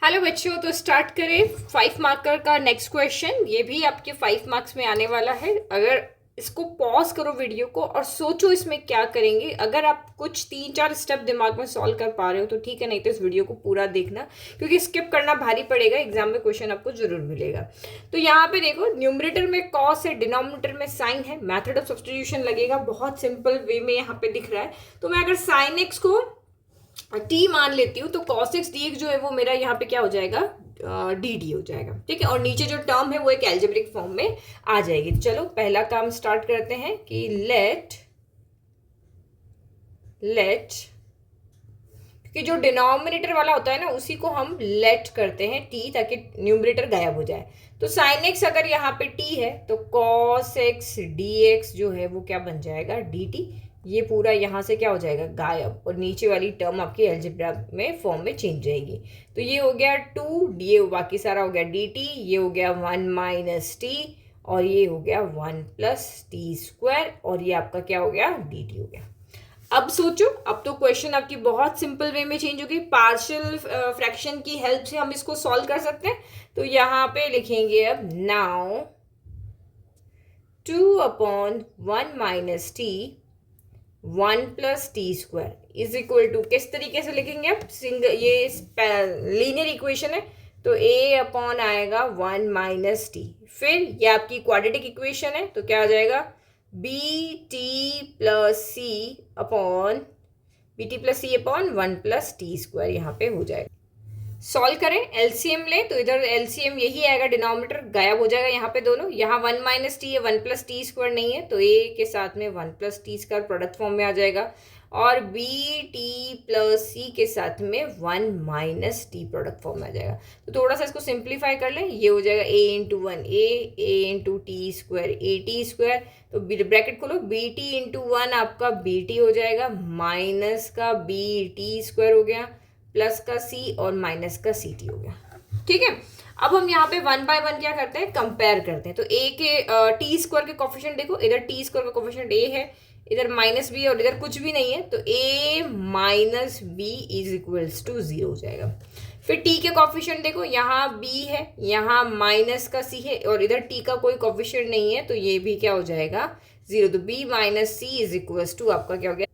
Hello बच्चों, तो start करें 5 मार्कर का नेक्स्ट क्वेश्चन। ये भी आपके 5 मार्क्स में आने वाला है। अगर इसको पॉज करो वीडियो को और सोचो इसमें क्या करेंगे। अगर आप कुछ 3-4 स्टेप दिमाग में सॉल्व कर पा रहे हो तो ठीक है, नहीं तो इस वीडियो को पूरा देखना, क्योंकि स्किप करना भारी पड़ेगा। एग्जाम में क्वेश्चन आपको जरूर मिलेगा। तो यहाँ पे देखो, न्यूमरेटर में कॉस है, डिनोमिनेटर में साइन है, मेथड ऑफ सब्स्टिट्यूशन लगेगा। बहुत सिंपल वे में यहाँ पे दिख रहा है। तो मैं अगर साइन एक्स को टी मान लेती हूँ तो cos x dx जो है वो मेरा यहाँ पे क्या हो जाएगा, डी डी हो जाएगा। ठीक है, और नीचे जो टर्म है वो एक एल्जेब्रिक फॉर्म में आ जाएगी। चलो पहला काम स्टार्ट करते हैं कि लेट कि जो डिनोमिनेटर वाला होता है ना उसी को हम लेट करते हैं टी, ताकि न्यूमरेटर गायब हो जाए। तो साइन एक्स अगर यहाँ पे टी है तो कॉस एक्स डी एक्स जो है वो क्या बन जाएगा, डी टी। ये पूरा यहाँ से क्या हो जाएगा, गायब, और नीचे वाली टर्म आपकी अलजेब्रा में फॉर्म में चेंज जाएगी। तो ये हो गया 2, ये बाकी सारा हो गया डी टी, ये हो गया 1 माइनस टी, और ये हो गया 1 प्लस टी स्क्वायर, और ये आपका क्या हो गया, डी टी हो गया। अब सोचो, अब तो क्वेश्चन आपकी बहुत सिंपल वे में चेंज होगी। पार्शियल फ्रैक्शन की हेल्प से हम इसको सॉल्व कर सकते हैं। तो यहाँ पे लिखेंगे अब now 2/1 minus T 1 plus T square is equal to, किस तरीके से लिखेंगे अब, ये लीनियर इक्वेशन है तो a अपॉन आएगा 1 माइनस टी। फिर ये आपकी क्वाड्रेटिक इक्वेशन है तो क्या आ जाएगा, बी टी प्लस सी अपॉन 1 प्लस टी स्क्वायर यहाँ पे हो जाएगा। सॉल्व करें, एलसीएम ले तो इधर एलसीएम यही आएगा, डिनोमिनेटर गायब हो जाएगा यहाँ पे दोनों। यहाँ 1 माइनस टी है, 1 प्लस टी स्क्वायर नहीं है तो ए के साथ में 1 plus T square product form में आ जाएगा, और बी टी प्लस सी के साथ में 1 माइनस टी प्रोडक्ट फॉर्म में आ जाएगा। तो थोड़ा सा इसको सिंप्लीफाई कर लें, ये हो जाएगा a into 1 A into T square A T square. तो ब्रैकेट खोलो, बी टी इंटू 1 आपका बी टी हो जाएगा, माइनस का बी टी स्क्वायर हो गया, प्लस का सी और माइनस का सी टी हो गया। ठीक है, अब हम यहाँ पे 1 बाय 1 क्या करते हैं, कंपेयर करते हैं। तो ए के टी स्क्वायर के कोफिशिएंट देखो, इधर टी स्क्वायर का कोफिशिएंट ए है, इधर माइनस बी और इधर कुछ भी नहीं है, तो a minus B is equals to 0 हो जाएगा। फिर t के कोफिशिएंट देखो, यहाँ b है, यहाँ माइनस का c है, और इधर t का कोई कोफिशिएंट नहीं है तो ये भी क्या हो जाएगा, 0। तो b minus C is equals to आपका क्या हो गया।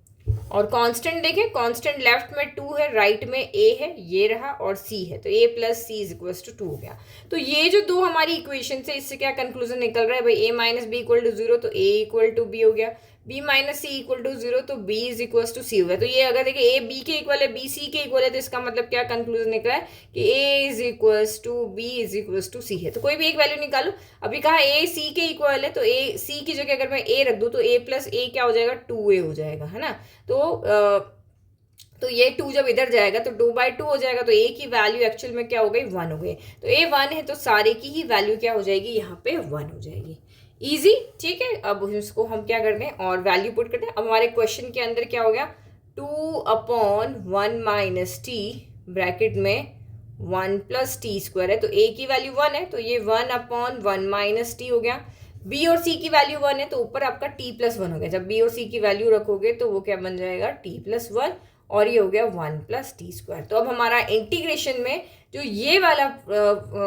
और कांस्टेंट देखें, कांस्टेंट लेफ्ट में 2 है, राइट में a है, ये रहा, और c है, तो a plus C is equals to 2 हो गया। तो ये जो दो हमारी इक्वेशन है इससे क्या कंक्लूजन निकल रहा है भाई, a minus B equal to 0 तो a इक्वल टू बी हो गया, b minus C equal to 0 तो b is equals to C हो गया। तो ये अगर देखिए a b के इक्वल है, b c के इक्वल है, तो इसका मतलब क्या कंक्लूजन निकला है कि a is equals to b is equals to c है। तो कोई भी एक वैल्यू निकालो। अभी कहा a c के इक्वल है तो a c की जगह अगर मैं a रख दूँ तो a प्लस a क्या हो जाएगा, 2a हो जाएगा, है ना। तो ये 2 जब इधर जाएगा तो 2/2 हो जाएगा, तो a की वैल्यू एक्चुअल में क्या हो गई, 1 हो गई। तो a 1 है तो सारे की ही वैल्यू क्या हो जाएगी, यहाँ पे 1 हो जाएगी। इजी, ठीक है। अब इसको हम क्या करते हैं और वैल्यू पुट करते हैं। अब हमारे क्वेश्चन के अंदर क्या हो गया, 2/1 माइनस टी ब्रैकेट में 1 प्लस टी स्क्वायर है, तो a की वैल्यू 1 है तो ये 1/1 माइनस टी हो गया। b और c की वैल्यू 1 है तो ऊपर आपका t प्लस 1 हो गया। जब b और c की वैल्यू रखोगे तो वो क्या बन जाएगा, t प्लस 1, और ये हो गया 1 प्लस टी स्क्वायर। तो अब हमारा इंटीग्रेशन में जो ये वाला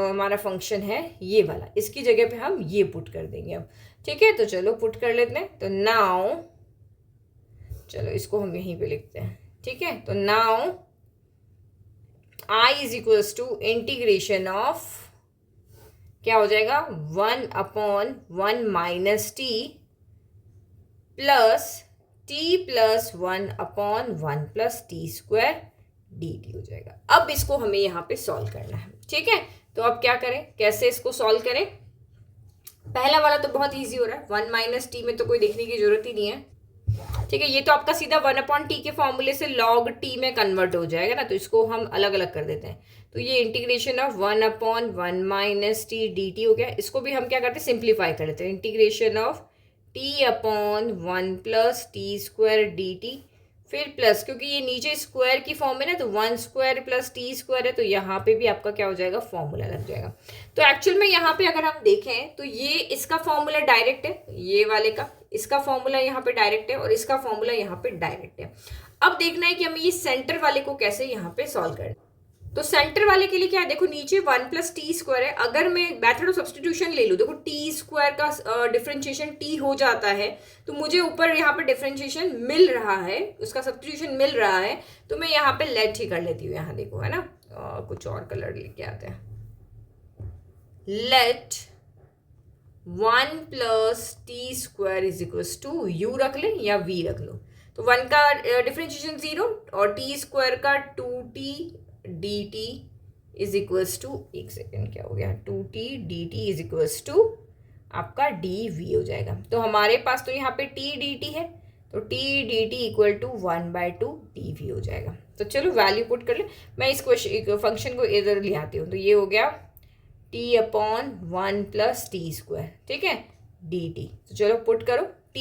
हमारा फंक्शन है, ये वाला, इसकी जगह पे हम ये पुट कर देंगे अब। ठीक है, तो चलो पुट कर लेते हैं। तो नाउ चलो इसको हम यहीं पे लिखते हैं। ठीक है, तो now i is equals to integration of क्या हो जाएगा, 1/1 minus T plus t plus 1/1 plus T square D T हो जाएगा। अब इसको हमें यहाँ पे सॉल्व करना है। ठीक है, तो अब क्या करें, कैसे इसको सॉल्व करें। पहला वाला तो बहुत इजी हो रहा है, 1 माइनस टी में तो कोई देखने की जरूरत ही नहीं है। ठीक है, ये तो आपका सीधा 1/t के फॉर्मूले से log t में कन्वर्ट हो जाएगा ना, तो इसको हम अलग अलग कर देते हैं। तो ये integration of 1/1 minus T D T हो गया। इसको भी हम क्या करते हैं, सिंप्लीफाई कर लेते हैं। Integration of t/1 plus T square D T, फिर प्लस, क्योंकि ये नीचे स्क्वायर की फॉर्म है ना, तो 1 स्क्वायर प्लस टी स्क्वायर है, तो यहाँ पे भी आपका क्या हो जाएगा, फॉर्मूला लग जाएगा। तो एक्चुअल में यहाँ पे अगर हम देखें तो ये इसका फॉर्मूला डायरेक्ट है, ये वाले का इसका फॉर्मूला यहाँ पे डायरेक्ट है, और इसका फॉर्मूला यहाँ पे डायरेक्ट है। अब देखना है कि हमें ये सेंटर वाले को कैसे यहाँ पे सॉल्व करना है। तो सेंटर वाले के लिए क्या है, देखो नीचे 1 प्लस टी स्क्वायर है, अगर मैं मेथड ऑफ सब्सटीट्यूशन ले लूँ, देखो टी स्क्वायर का डिफरेंशिएशन टी हो जाता है, तो मुझे ऊपर यहाँ पे डिफरेंशिएशन मिल रहा है, उसका सब्सटीट्यूशन मिल रहा है, तो मैं यहाँ पे लेट ही कर लेती हूँ, यहाँ देखो है ना, कुछ और कलर लेके आते हैं, let 1 plus T square is equal to U रख ले या वी रख लो, तो 1 का डिफरेंशिएशन 0 और टी स्क्वायर का 2t dt is equals to, एक सेकेंड क्या हो गया, 2t dt is equals to आपका dv हो जाएगा। तो हमारे पास तो यहाँ पे t dt है, तो t dt equal to 1/2 dv हो जाएगा। तो चलो वैल्यू पुट कर ले, मैं इस क्वेश्चन फंक्शन को इधर ले आती हूँ, तो ये हो गया t upon 1 plus T square, ठीक है, dt। तो चलो पुट करो, t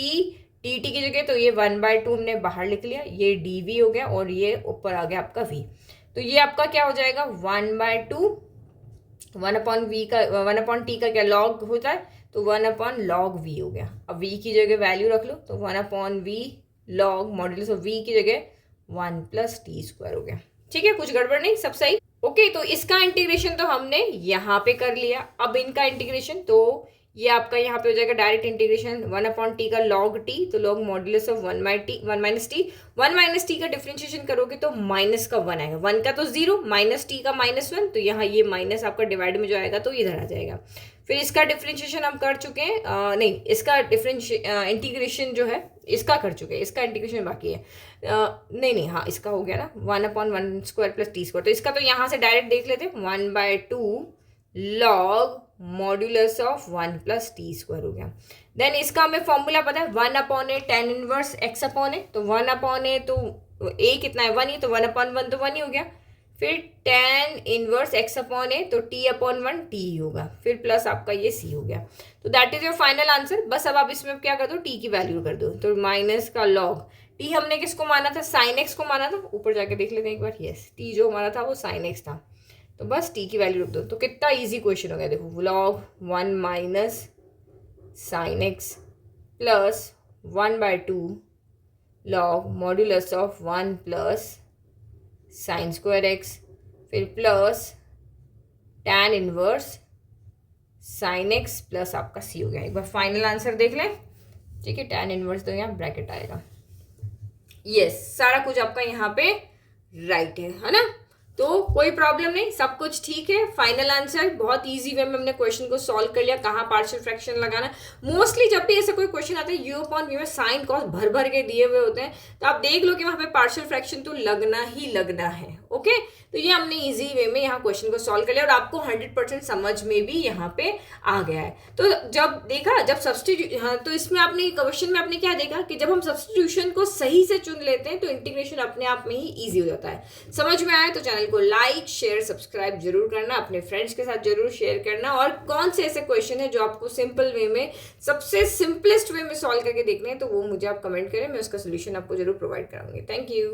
dt की जगह तो ये 1/2 हमने बाहर लिख लिया, ये dv हो गया और ये ऊपर आ गया आपका v। तो ये आपका क्या हो जाएगा 1/2, 1/t का क्या लॉग होता है, तो 1/log v हो गया। अब v की जगह वैल्यू रख लो, तो 1/v log modulus of v की जगह 1 प्लस टी स्क्वायर हो गया। ठीक है, कुछ गड़बड़ नहीं, सब सही। ओके, तो इसका इंटीग्रेशन तो हमने यहाँ पे कर लिया। अब इनका इंटीग्रेशन, तो ये आपका यहाँ पे हो जाएगा डायरेक्ट इंटीग्रेशन 1/t का log t, तो log modulus of 1 minus T का डिफरेंशिएशन करोगे तो माइनस का 1 आएगा, 1 का तो 0, माइनस टी का -1, तो यहाँ ये माइनस आपका डिवाइड में जो आएगा तो इधर आ जाएगा। फिर इसका डिफरेंशिएशन हम कर चुके हैं, नहीं इसका इंटीग्रेशन जो है इसका कर चुके हैं, इसका इंटीग्रेशन बाकी है। नहीं हाँ इसका हो गया ना 1/1 स्क्वायर प्लस टी स्क्वायर, तो इसका तो यहाँ से डायरेक्ट देख लेते हैं, 1/2 log modulus of 1 plus T square हो गया। देन इसका हमें फॉर्मूला पता है 1/a tan inverse x upon a, तो 1/a तो a कितना है 1 ही, तो 1/1 तो 1 ही हो गया। फिर tan inverse x upon a, तो t/1 t ही होगा, फिर प्लस आपका ये c हो गया। तो that is your final answer. बस अब आप इसमें क्या कर दो, t की वैल्यू कर दो, तो माइनस का log t हमने किसको माना था, sin x को माना था, ऊपर जाके देख लेते हैं एक बार, यस t जो हमारा था वो sin x था, तो बस t की वैल्यू रख दो। तो कितना इजी क्वेश्चन हो गया, देखो log 1 minus sin x plus 1/2 log modulus of 1 plus sine square x, फिर plus tan inverse sin x plus आपका c हो गया। एक बार फाइनल आंसर देख लें, ठीक है, tan इनवर्स तो यहाँ ब्रैकेट आएगा, यस सारा कुछ आपका यहाँ पे राइट है ना, तो कोई प्रॉब्लम नहीं, सब कुछ ठीक है। फाइनल आंसर बहुत इजी वे में हमने क्वेश्चन को सॉल्व कर लिया, कहाँ पार्शियल फ्रैक्शन लगाना। मोस्टली जब भी ऐसा कोई क्वेश्चन आता है u अपॉन v में साइन कॉस भर भर के दिए हुए होते हैं, तो आप देख लो कि वहाँ पे पार्शियल फ्रैक्शन तो लगना ही लगना है। ओके, तो ये हमने इजी वे में यहाँ क्वेश्चन को सॉल्व कर लिया और आपको 100% समझ में भी यहाँ पे आ गया है। तो जब देखा, जब सब्सटीट्यूट, हाँ तो इसमें आपने क्वेश्चन में आपने क्या देखा कि जब हम सब्सटीट्यूशन को सही से चुन लेते हैं तो इंटीग्रेशन अपने आप में ही ईजी हो जाता है। समझ में आया तो चैनल को लाइक शेयर सब्सक्राइब जरूर करना, अपने फ्रेंड्स के साथ जरूर शेयर करना, और कौन से ऐसे क्वेश्चन है जो आपको सिंपल वे में, सबसे सिंपलेस्ट वे में सॉल्व करके देखने हैं, तो वो मुझे आप कमेंट करें, मैं उसका सोल्यूशन आपको जरूर प्रोवाइड कराऊंगी। Thank you.